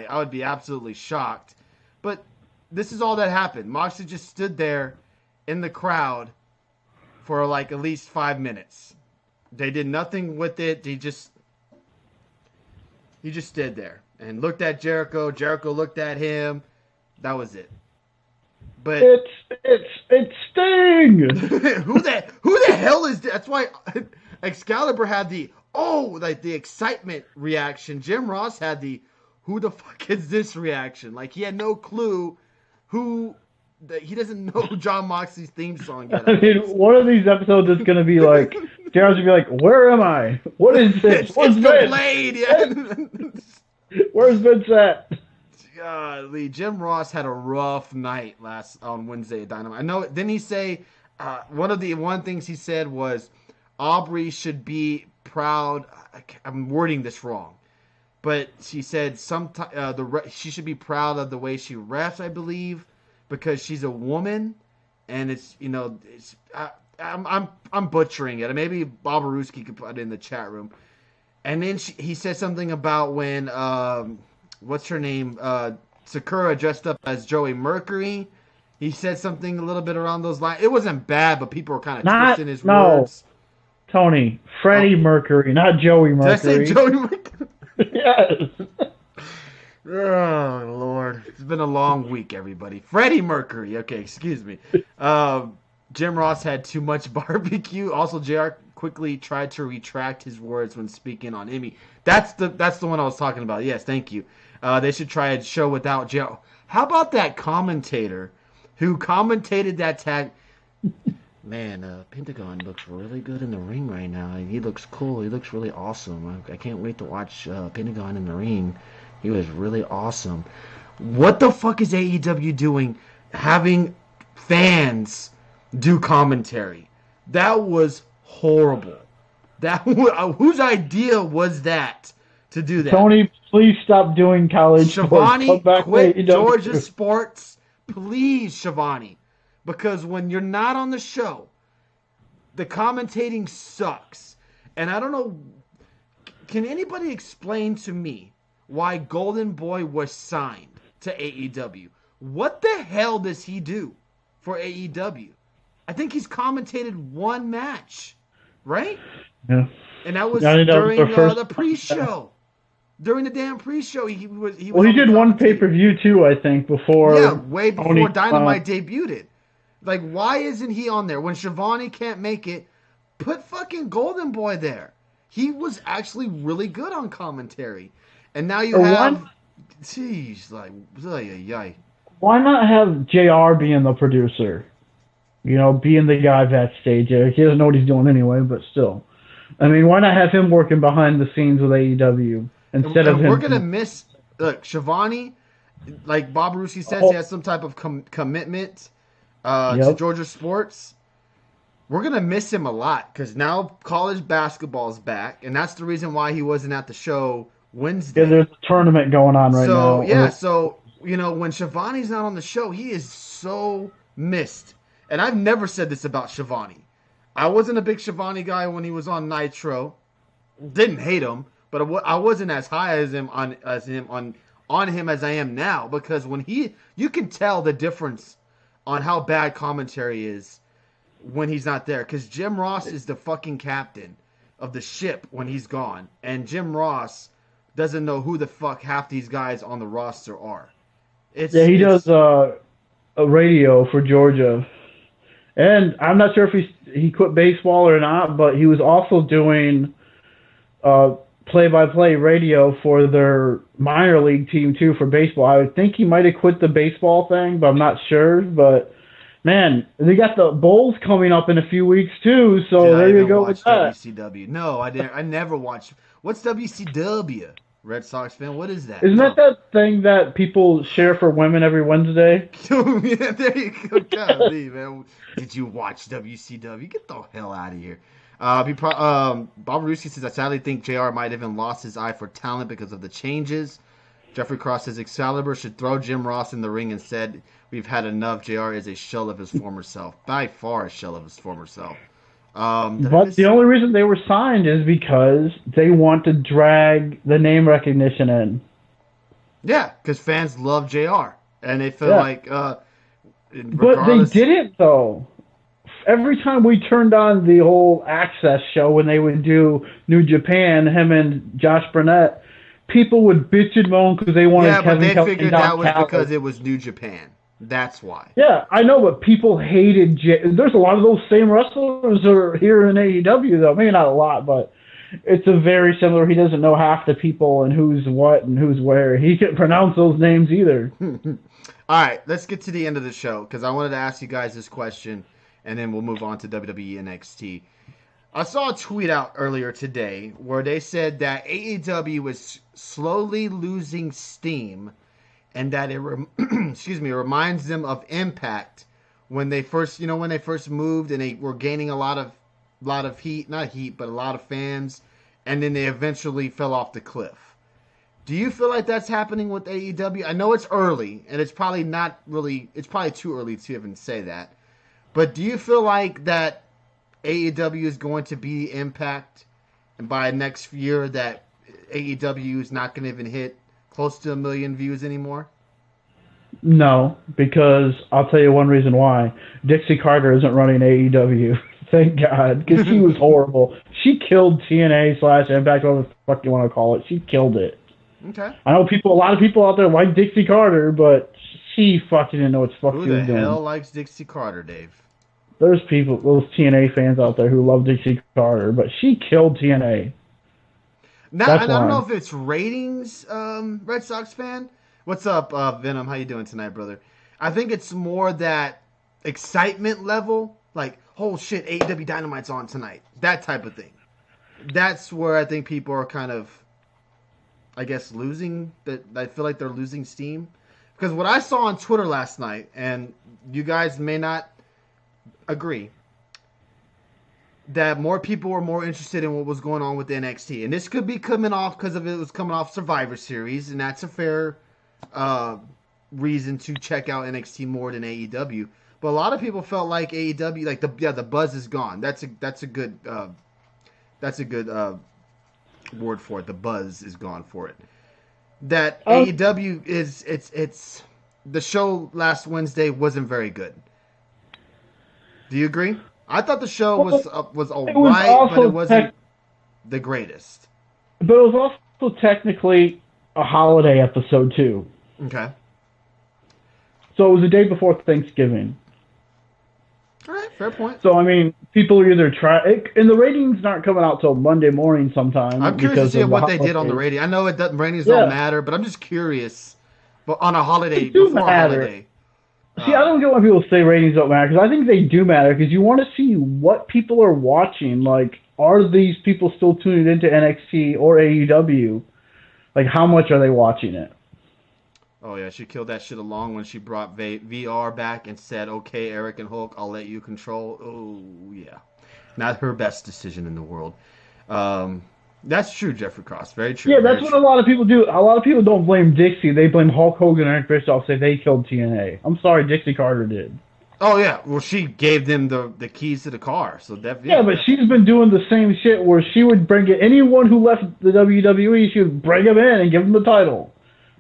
Dynamite, I would be absolutely shocked. But this is all that happened. Moxley just stood there in the crowd for like at least 5 minutes. They did nothing with it. He just stood there and looked at Jericho. Jericho looked at him. That was it. But it's Sting. who the hell is that? That's why Excalibur had the excitement reaction. Jim Ross had the who the fuck is this reaction? Like he had no clue he doesn't know John Moxley's theme song yet. I mean, one of these episodes is going to be like, Jared's going to be like, where am I? What is this? Where's it's the Blade, yeah. Where's Vince at? Golly, Jim Ross had a rough night on Wednesday at Dynamite. I know, didn't he say, one things he said was, Aubrey should be proud, I'm wording this wrong, but she said she should be proud of the way she refs, I believe, because she's a woman, and I'm butchering it. Maybe Bob Aruski could put it in the chat room. And then he said something about when what's her name, Sakura dressed up as Joey Mercury. He said something a little bit around those lines. It wasn't bad, but people were kind of twisting his words. Tony, Freddie Mercury, not Joey Mercury. Did I say Joey Mercury? Yes. Oh, Lord. It's been a long week, everybody. Freddie Mercury. Okay, excuse me. Jim Ross had too much barbecue. Also, JR quickly tried to retract his words when speaking on Emmy. That's the one I was talking about. Yes, thank you. They should try a show without JR. How about that commentator who commentated that tag? Man, Pentagon looks really good in the ring right now. He looks cool. He looks really awesome. I can't wait to watch Pentagon in the ring. He was really awesome. What the fuck is AEW doing having fans do commentary? That was horrible. Whose idea was that to do that? Tony, please stop doing college Shivani, sports. quit Georgia sports. Please, Shivani. Because when you're not on the show, the commentating sucks. And I don't know, can anybody explain to me why Golden Boy was signed to AEW? What the hell does he do for AEW? I think he's commentated one match, right? Yeah. And that was during the pre-show. During the damn pre-show, he did one pay-per-view too, I think, before. Yeah, way before Dynamite debuted. Like, why isn't he on there? When Shivani can't make it, put fucking Golden Boy there. He was actually really good on commentary. And now you have... Jeez, yay. Why not have JR being the producer? Being the guy backstage. He doesn't know what he's doing anyway, but still. I mean, why not have him working behind the scenes with AEW instead of him? We're going to miss... Look, Shivani, like Bob Ruski says, he has some type of commitment to Georgia sports. We're going to miss him a lot because now college basketball is back, and that's the reason why he wasn't at the show Wednesday. Yeah, there's a tournament going on right now. So, when Shivani's not on the show, he is so missed. And I've never said this about Shivani. I wasn't a big Shivani guy when he was on Nitro. Didn't hate him, but I wasn't as high as him on him as I am now, because when you can tell the difference on how bad commentary is when he's not there, because Jim Ross is the fucking captain of the ship when he's gone, and Jim Ross doesn't know who the fuck half these guys on the roster are. He does a radio for Georgia, and I'm not sure if he quit baseball or not, but he was also doing play-by-play radio for their minor league team too for baseball. I would think he might have quit the baseball thing, but I'm not sure. But man, they got the Bulls coming up in a few weeks too, so there you go with that. WCW? No, I didn't. I never watched. What's WCW? Red Sox fan. What is that? Isn't that thing that people share for women every Wednesday? Yeah, there you go. Golly, man. Did you watch WCW? Get the hell out of here. Bob Ruski says, I sadly think JR might have even lost his eye for talent because of the changes. Jeffrey Cross says, Excalibur should throw Jim Ross in the ring and said, we've had enough. JR is a shell of his former self. By far a shell of his former self. But the only reason they were signed is because they want to drag the name recognition in. Yeah, because fans love JR. And they feel Yeah. like, But they regardless. didn't, though. Every time we turned on the whole Access show when they would do New Japan, him and Josh Burnett, people would bitch and moan because they Yeah, wanted but Kevin they Kelly and figured Don that was Callis. because it was New Japan. That's why. Yeah, I know, but people hated There's a lot of those same wrestlers are here in AEW, though. Maybe not a lot, but it's a very similar. He doesn't know half the people and who's what and who's where. He can't pronounce those names either. All right, let's get to the end of the show because I wanted to ask you guys this question, and then we'll move on to WWE NXT. I saw a tweet out earlier today where they said that AEW was slowly losing steam, and that excuse me, it reminds them of Impact when they first, when they first moved and they were gaining a lot of heat, not heat, but a lot of fans, and then they eventually fell off the cliff. Do you feel like that's happening with AEW? I know it's early, and it's probably not really. It's probably too early to even say that. But do you feel like that AEW is going to be Impact, and by next year that AEW is not going to even hit close to 1 million views anymore? No, because I'll tell you one reason why. Dixie Carter isn't running AEW. Thank God, because she was horrible. She killed TNA / Impact, whatever the fuck you want to call it. She killed it. Okay. I know a lot of people out there like Dixie Carter, but she fucking didn't know what the fuck Who she was the doing. hell likes Dixie Carter, Dave? There's people, those TNA fans out there who love Dixie Carter, but she killed TNA. Now, That's I don't why. know if it's ratings, Red Sox fan. What's up, Venom? How you doing tonight, brother? I think it's more that excitement level, like, oh shit, AEW Dynamite's on tonight. That type of thing. That's where I think people are kind of, I guess, losing. That I feel like they're losing steam. Because what I saw on Twitter last night, and you guys may not agree, that more people were more interested in what was going on with the NXT, and this could be coming off because of it was coming off Survivor Series, and that's a fair uh, reason to check out NXT more than AEW. But a lot of people felt like AEW, like the buzz is gone. That's a good word for it. The buzz is gone for it. That AEW is it's the show last Wednesday wasn't very good. Do you agree? I thought the show was alright, but it wasn't the greatest. But it was also technically a holiday episode too. Okay. So it was the day before Thanksgiving. All right, fair point. So I mean, people are either and the ratings aren't coming out till Monday morning sometime. I'm curious to see what they did on the rating. I know ratings don't matter, but I'm just curious. But on a holiday, before a holiday. See, I don't get why people say ratings don't matter, because I think they do matter, because you want to see what people are watching. Like, are these people still tuning into NXT or AEW? Like, how much are they watching it? Oh, yeah, she killed that shit along when she brought VR back and said, okay, Eric and Hulk, I'll let you control. Oh, yeah. Not her best decision in the world. That's true, Jeffrey Cross. Very true. Yeah, that's what a lot of people do. A lot of people don't blame Dixie. They blame Hulk Hogan and Eric Bischoff, say they killed TNA. I'm sorry, Dixie Carter did. Oh, yeah. Well, she gave them the keys to the car. So yeah, but she's been doing the same shit where she would bring in anyone who left the WWE, she would bring them in and give them the title.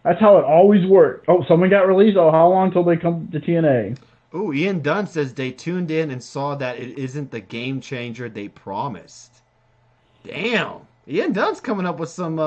That's how it always worked. Oh, someone got released? Oh, how long till they come to TNA? Oh, Ian Dunn says they tuned in and saw that it isn't the game changer they promised. Damn. Ian Dunn's coming up with some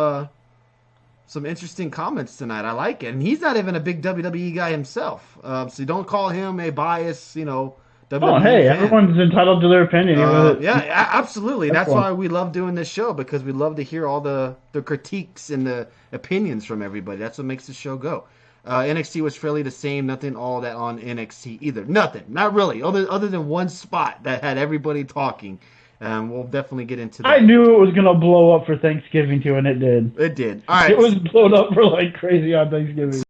interesting comments tonight. I like it. And he's not even a big WWE guy himself. So don't call him a biased, WWE hey, fan. Everyone's entitled to their opinion. Yeah, absolutely. That's why we love doing this show, because we love to hear all the critiques and the opinions from everybody. That's what makes the show go. NXT was fairly the same. Nothing all that on NXT either. Nothing. Not really. Other than one spot that had everybody talking. We'll definitely get into that. I knew it was going to blow up for Thanksgiving, too, and it did. It did. All right. It was blown up for like crazy on Thanksgiving.